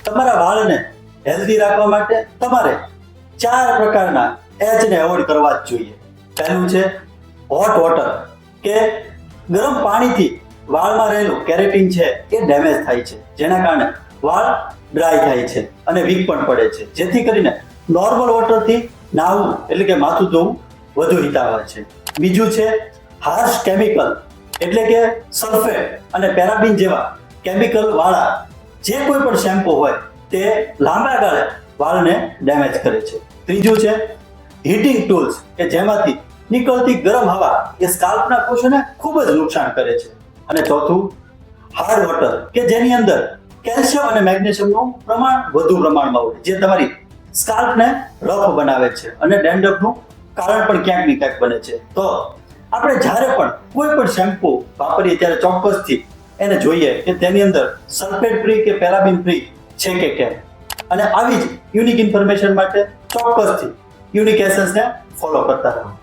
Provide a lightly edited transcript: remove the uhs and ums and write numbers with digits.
તમારા વાળને હેલ્ધી રાખવા માટે તમારે 4 પ્રકારના એચને એવોઇડ કરવા જ જોઈએ. પહેલું છે હોટ વોટર, કે ગરમ પાણીથી વાળમાં રહેલું કેરેટીન છે એ ડેમેજ થાય છે, જેના કારણે વાળ ડ્રાય થાય છે અને વીક પણ પડે છે. જેથી કરીને નોર્મલ વોટરથી નાહવું એટલે કે માથું ધોવું વધુ હિતાવહ છે. બીજું છે હાર્શ કેમિકલ, એટલે કે સલ્ફેટ અને પેરાબિન જેવા કેમિકલ વાળા જે કોઈ પણ શેમ્પુ હોય તે લાંબા ગાળે વાળને ડેમેજ કરે છે. ત્રીજું છે હીટિંગ ટૂલ્સ, કે જેમાંથી નીકળતી ગરમ હવા એ સ્કાલ્પના કોષોને ખૂબ જ નુકસાન કરે છે. અને ચોથું હાર્ડ વોટર, કે જેની અંદર કેલ્શિયમ અને મેગ્નેશિયમનું પ્રમાણ વધુ પ્રમાણમાં હોય, જે તમારી સ્કાલ્પને રફ બનાવે છે અને ડેન્ડ્રફનું કારણ પણ ક્યાંક ને ક્યાંક બને છે. તો આપણે જ્યારે પણ કોઈ પણ શેમ્પુ વાપરીએ ત્યારે ચોક્કસથી એને જોઈએ કે તેની અંદર સલ્ફેટ ફ્રી કે પેરાબિન ફ્રી છે કે કેમ. અને આવી જ યુનિક ઇન્ફોર્મેશન માટે ચોક્કસથી યુનિક એસેન્સને ફોલો કરતા રહો.